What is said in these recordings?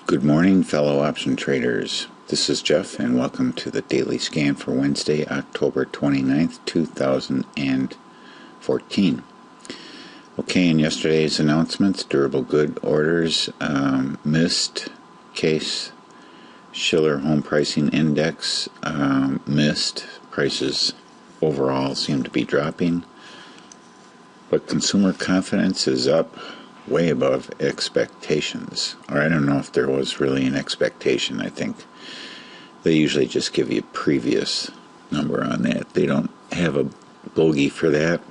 Good morning, fellow option traders. This is Jeff, and welcome to the Daily Scan for Wednesday, October 29th, 2014. Okay, in yesterday's announcements, durable good orders missed. Case Schiller Home Pricing Index missed. Prices overall seem to be dropping, but consumer confidence is up way above expectations. Or I don't know if there was really an expectation. I think they usually just give you a previous number on that. They don't have a bogey for that.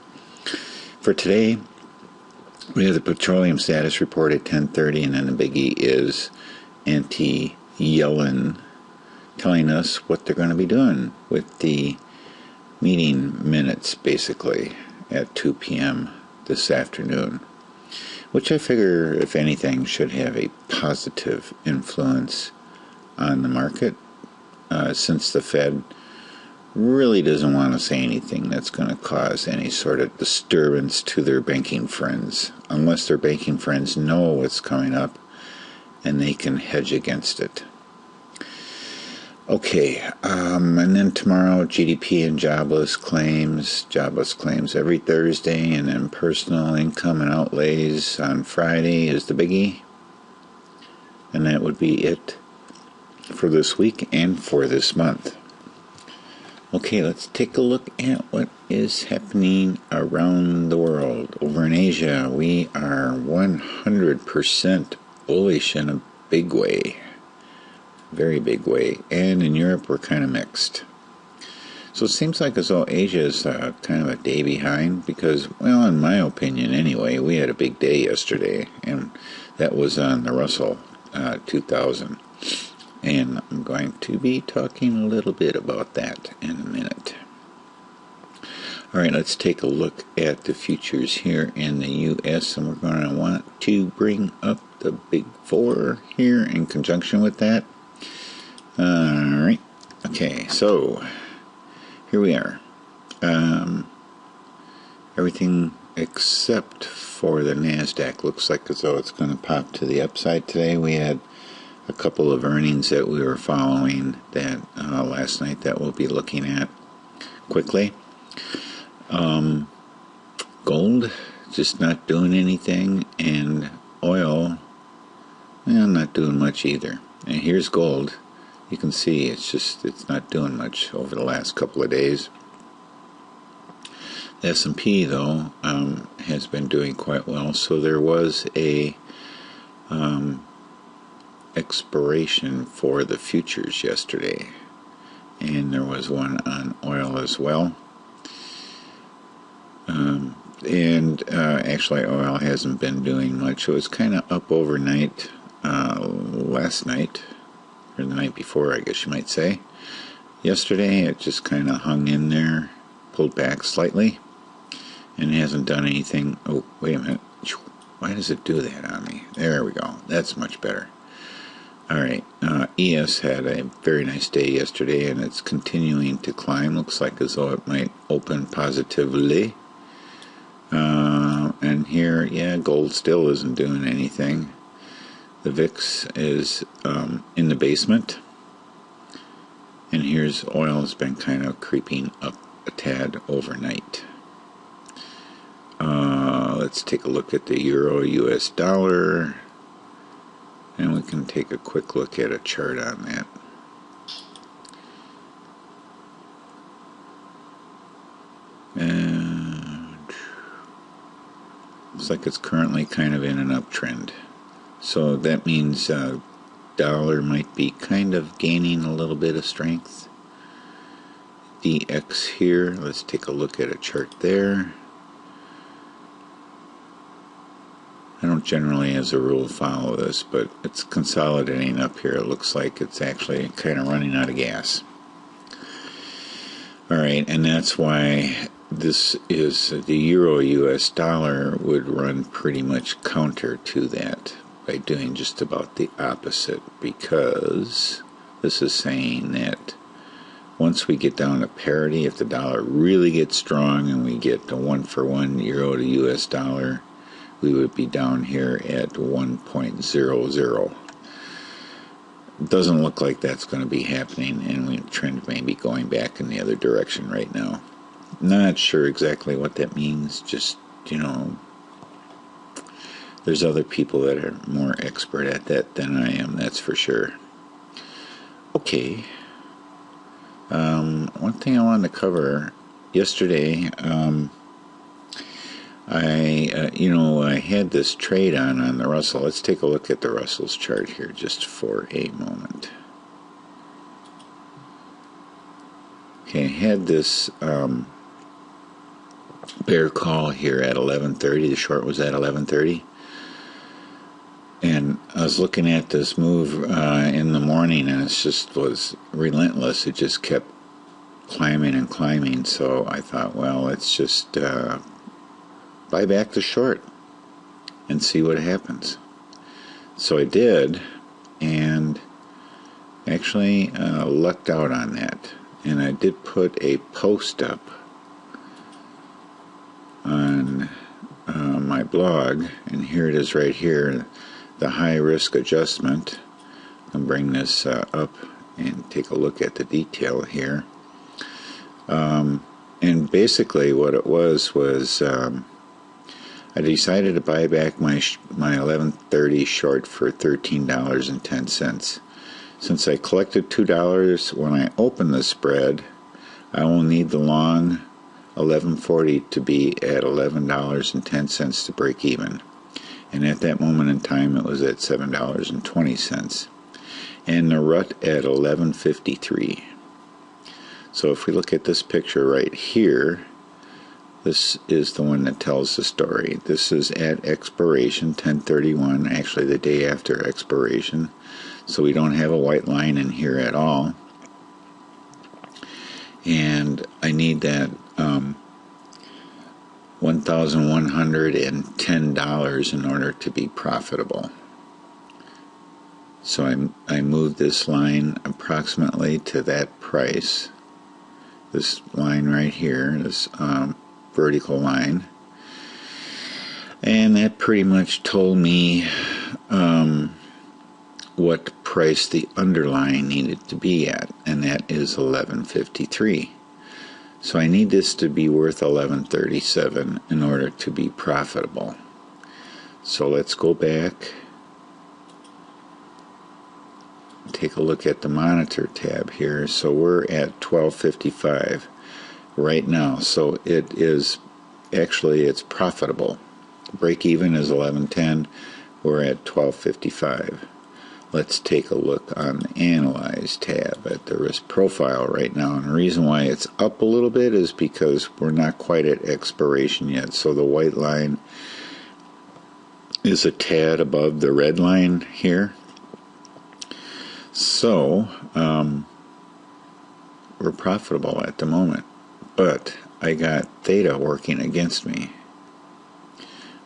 For today, we have the petroleum status report at 10:30, and then the biggie is anti-Yellen telling us what they're going to be doing with the meeting minutes, basically, at 2 p.m. this afternoon. Which I figure, if anything, should have a positive influence on the market, since the Fed really doesn't want to say anything that's going to cause any sort of disturbance to their banking friends, unless their banking friends know what's coming up and they can hedge against it. Okay, and then tomorrow, GDP and jobless claims every Thursday, and then personal income and outlays on Friday is the biggie. And that would be it for this week and for this month. Okay, let's take a look at what is happening around the world. Over in Asia, we are 100% bullish in a big way. Very big way. And in Europe, we're kind of mixed. So it seems like as though Asia is kind of a day behind because, well, in my opinion anyway, we had a big day yesterday, and that was on the Russell 2000. And I'm going to be talking a little bit about that in a minute. All right, let's take a look at the futures here in the U.S., and we're going to want to bring up the Big Four here in conjunction with that. Alright, okay, so here we are. Everything except for the NASDAQ looks like as though it's going to pop to the upside today. We had a couple of earnings that we were following that last night that we'll be looking at quickly. Gold, just not doing anything, and oil, well, not doing much either. And here's gold. You can see it's not doing much over the last couple of days. The S&P, though, has been doing quite well. So there was a expiration for the futures yesterday, and there was one on oil as well. Actually, oil hasn't been doing much. It was kind of up overnight last night. Or the night before, I guess you might say. Yesterday, it just kind of hung in there, pulled back slightly, and hasn't done anything. Oh, wait a minute. Why does it do that on me? There we go. That's much better. All right. ES had a very nice day yesterday, and it's continuing to climb. Looks like as though it might open positively. And here, yeah, gold still isn't doing anything. The VIX is in the basement, and here's oil has been kind of creeping up a tad overnight. Let's take a look at the Euro US dollar, and we can take a quick look at a chart on that. And looks like it's currently kind of in an uptrend. So that means dollar might be kind of gaining a little bit of strength. DX here, let's take a look at a chart there. I don't generally, as a rule, follow this, but it's consolidating up here. It looks like it's actually kind of running out of gas. Alright, and that's why this is the Euro US dollar would run pretty much counter to that by doing just about the opposite, because this is saying that Once we get down to parity, if the dollar really gets strong and we get the 1-for-1 euro to US dollar, we would be down here at 1.00. Doesn't look like that's going to be happening, and the trend may be going back in the other direction right now. Not sure exactly what that means. Just, there's other people that are more expert at that than I am, that's for sure. Okay. One thing I wanted to cover yesterday, I had this trade on the Russell. Let's take a look at the Russell's chart here just for a moment. Okay, I had this bear call here at 11:30. The short was at 11:30. And I was looking at this move in the morning, and it just was relentless. It just kept climbing and climbing. So I thought, well, let's just buy back the short and see what happens. So I did, and actually lucked out on that. And I did put a post up on my blog, and here it is right here, the high risk adjustment. I'll bring this up and take a look at the detail here. And basically what it was I decided to buy back my 11:30 short for $13.10. Since I collected $2 when I opened the spread, I will need the long 11:40 to be at $11.10 to break even. And at that moment in time, it was at $7.20. And the RUT at 11:53. So if we look at this picture right here, this is the one that tells the story. This is at expiration, 10/31, actually the day after expiration. So we don't have a white line in here at all. And I need that $1,110 in order to be profitable. So I moved this line approximately to that price. This line right here, this vertical line. And that pretty much told me what price the underlying needed to be at, and that is 11.53. So I need this to be worth 11.37 in order to be profitable. So let's go back, take a look at the monitor tab here. So we're at 12.55 right now. So it is actually, it's profitable. Break even is 11.10. We're at 12.55. Let's take a look on the Analyze tab at the risk profile right now. And the reason why it's up a little bit is because we're not quite at expiration yet. So the white line is a tad above the red line here. So we're profitable at the moment. But I got theta working against me.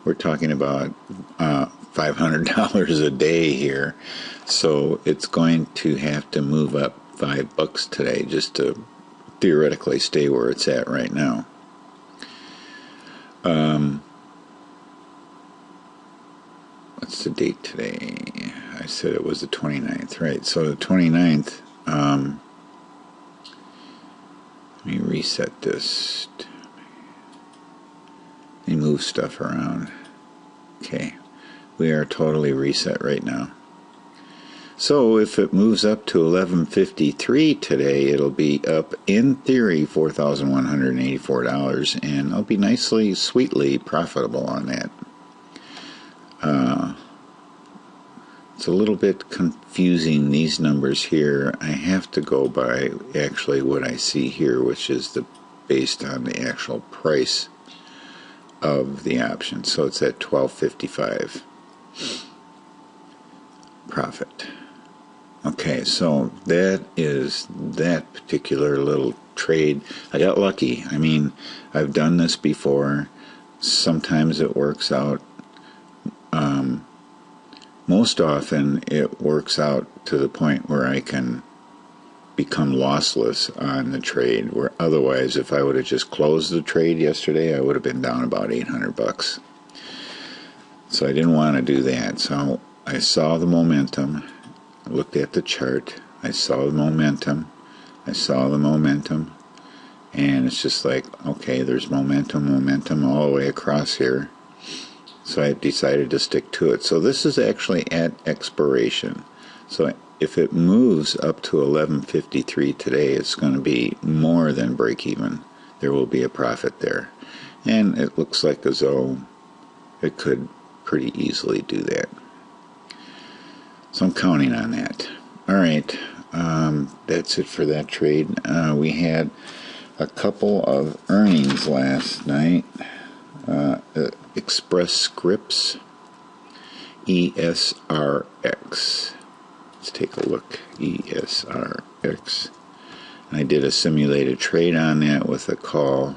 We're talking about $500 a day here, so it's going to have to move up $5 today just to theoretically stay where it's at right now. What's the date today? I said it was the 29th, right? So the 29th, let me reset this. Let me move stuff around. Okay. We are totally reset right now. So if it moves up to 11.53 today, it'll be up, in theory, $4,184, and I'll be nicely, sweetly profitable on that. It's a little bit confusing, these numbers here. I have to go by actually what I see here, which is based on the actual price of the option. So it's at 12.55 profit. Okay, so that is that particular little trade. I got lucky. I mean, I've done this before. Sometimes it works out. Most often it works out to the point where I can become lossless on the trade, where otherwise if I would have just closed the trade yesterday, I would have been down about 800 bucks. So I didn't want to do that. So I saw the momentum, looked at the chart, I saw the momentum, and it's just like, okay, there's momentum all the way across here. So I decided to stick to it. So this is actually at expiration. So if it moves up to 11.53 today, it's going to be more than break even. There will be a profit there. And it looks like as though it could pretty easily do that. So I'm counting on that. Alright, that's it for that trade. We had a couple of earnings last night. Express Scripts, ESRX. Let's take a look. ESRX. And I did a simulated trade on that with a call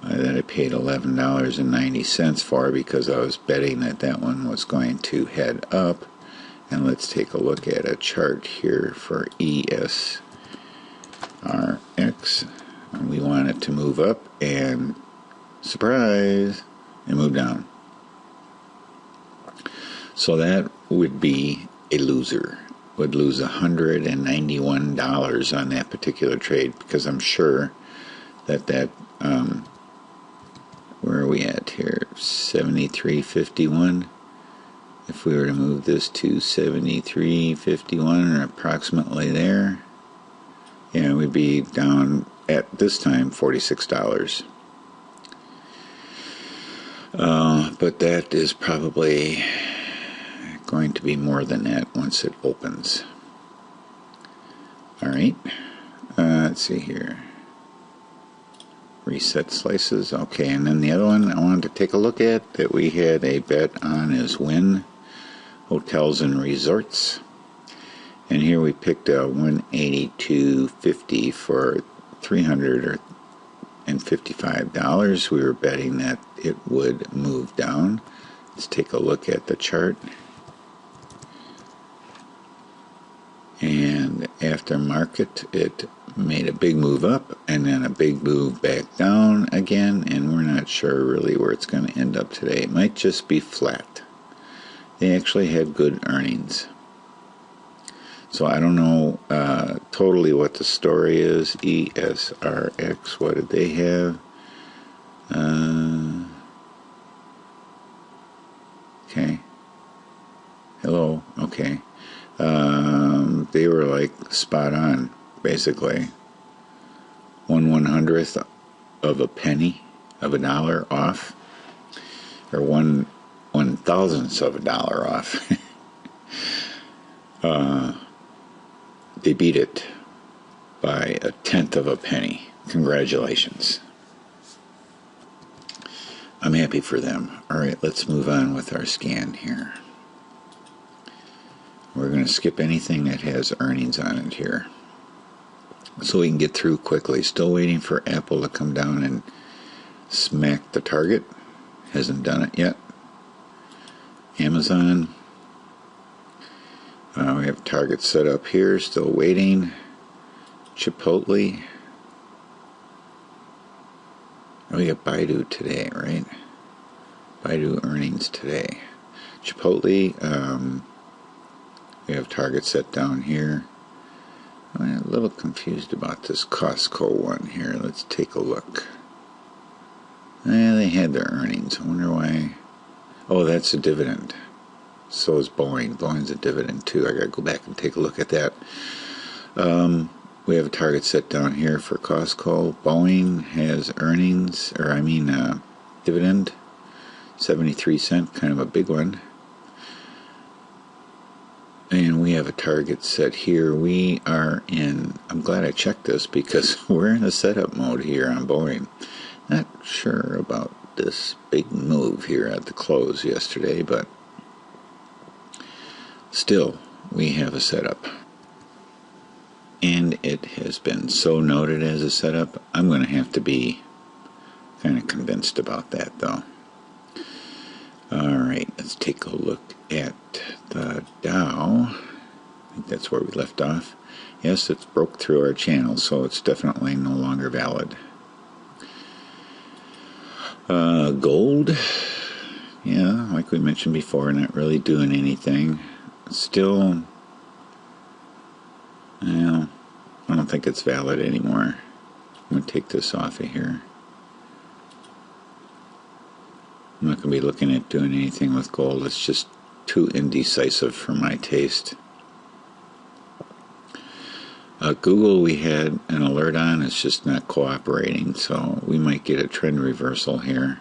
that I paid $11.90 for because I was betting that that one was going to head up. And let's take a look at a chart here for ESRX. And we want it to move up, and surprise, it moved down. So that would be a loser. Would lose $191 on that particular trade, because I'm sure that where are we at here? 73.51. If we were to move this to 73.51 or approximately there, yeah, we'd be down at this time $46. But that is probably going to be more than that once it opens. Alright, let's see here. Reset slices. Okay, and then the other one I wanted to take a look at that we had a bet on is WYNN, Hotels and Resorts. And here we picked a 182.50 for $355. We were betting that it would move down. Let's take a look at the chart. And after market, it made a big move up and then a big move back down again, and we're not sure really where it's going to end up today. It might just be flat. They actually had good earnings. So I don't know totally what the story is. ESRX, what did they have? Okay. Hello. Okay. They were like spot on, basically. 1/100th of a penny of a dollar off, or 1/1000th of a dollar off. They beat it by 1/10 of a penny. Congratulations. I'm happy for them. Alright, let's move on with our scan here. We're going to skip anything that has earnings on it here, so we can get through quickly. Still waiting for Apple to come down and smack the target. Hasn't done it yet. Amazon. We have target set up here. Still waiting. Chipotle. Oh, we got Baidu today, right? Baidu earnings today. Chipotle. We have target set down here. I'm a little confused about this Costco one here. Let's take a look. They had their earnings. I wonder why. Oh, that's a dividend. So is Boeing. Boeing's a dividend too. I gotta go back and take a look at that. We have a target set down here for Costco. Boeing has earnings, or I mean dividend, 73-cent, kind of a big one. And we have a target set here. We are in, I'm glad I checked this because we're in a setup mode here on Boeing. Not sure about this big move here at the close yesterday, but still, we have a setup. And it has been so noted as a setup, I'm going to have to be kind of convinced about that, though. Alright, let's take a look at the Dow. I think that's where we left off. Yes, it's broke through our channel, so it's definitely no longer valid. Gold, yeah, like we mentioned before, not really doing anything. Still, well, I don't think it's valid anymore. I'm going to take this off of here. I'm not going to be looking at doing anything with gold. It's just too indecisive for my taste. Google, we had an alert on. It's just not cooperating, so we might get a trend reversal here.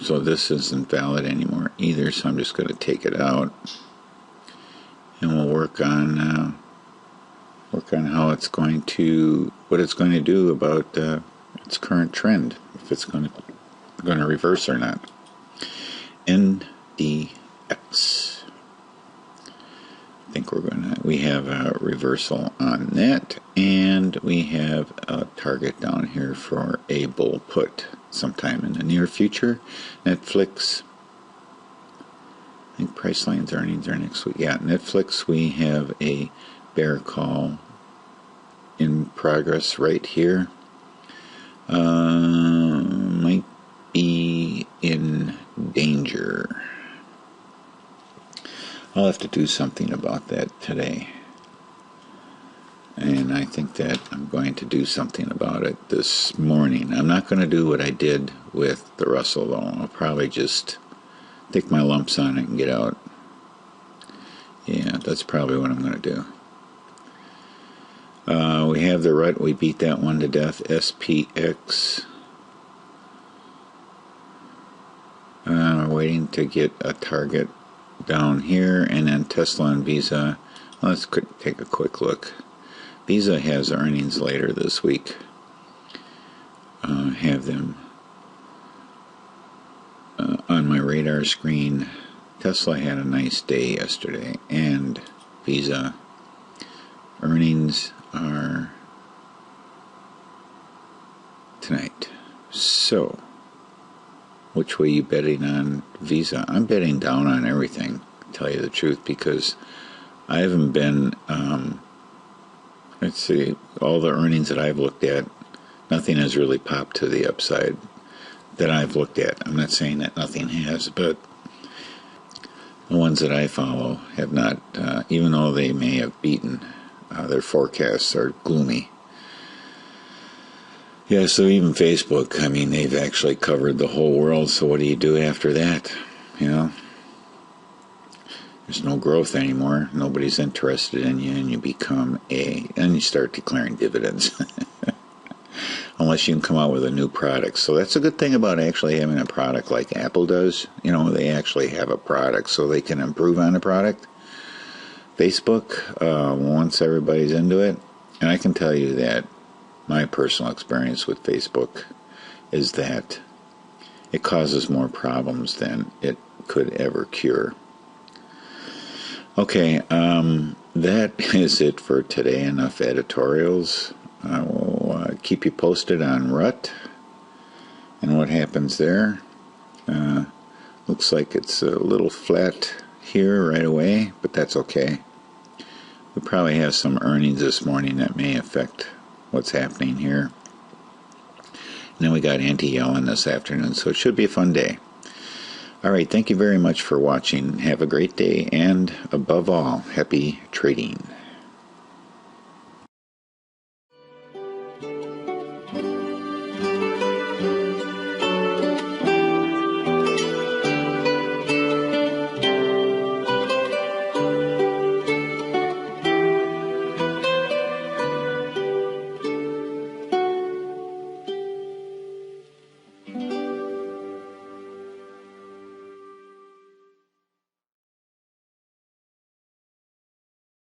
So this isn't valid anymore either, so I'm just going to take it out, and we'll work on how it's going to, what it's going to do about its current trend, if it's going to reverse or not. NDX. I think we have a reversal on that, and we have a target down here for a bull put sometime in the near future. Netflix, I think Priceline's earnings are next week. Yeah, Netflix, we have a bear call in progress right here. Might be in danger. I'll have to do something about that today. And I think that I'm going to do something about it this morning. I'm not going to do what I did with the Russell, though. I'll probably just take my lumps on it and get out. Yeah, that's probably what I'm going to do. We have the RUT. We beat that one to death. SPX. We're waiting to get a target down here, and then Tesla and Visa. Let's take a quick look. Visa has earnings later this week. Have them on my radar screen. Tesla had a nice day yesterday, and Visa earnings are tonight. So, which way are you betting on Visa? I'm betting down on everything, to tell you the truth, because I haven't been, let's see, all the earnings that I've looked at, nothing has really popped to the upside that I've looked at. I'm not saying that nothing has, but the ones that I follow have not, even though they may have beaten, their forecasts are gloomy. Yeah, so even Facebook, I mean, they've actually covered the whole world, so what do you do after that? You know? There's no growth anymore. Nobody's interested in you, and you become and you start declaring dividends. Unless you can come out with a new product. So that's a good thing about actually having a product like Apple does. You know, they actually have a product, so they can improve on the product. Facebook, once everybody's into it, and I can tell you that my personal experience with Facebook is that it causes more problems than it could ever cure. Okay, that is it for today. Enough editorials. I will keep you posted on RUT and what happens there. Looks like it's a little flat here right away, but that's okay. We probably have some earnings this morning that may affect what's happening here. And then we got anti-Yellen this afternoon, so it should be a fun day. All right, thank you very much for watching. Have a great day, and above all, happy trading.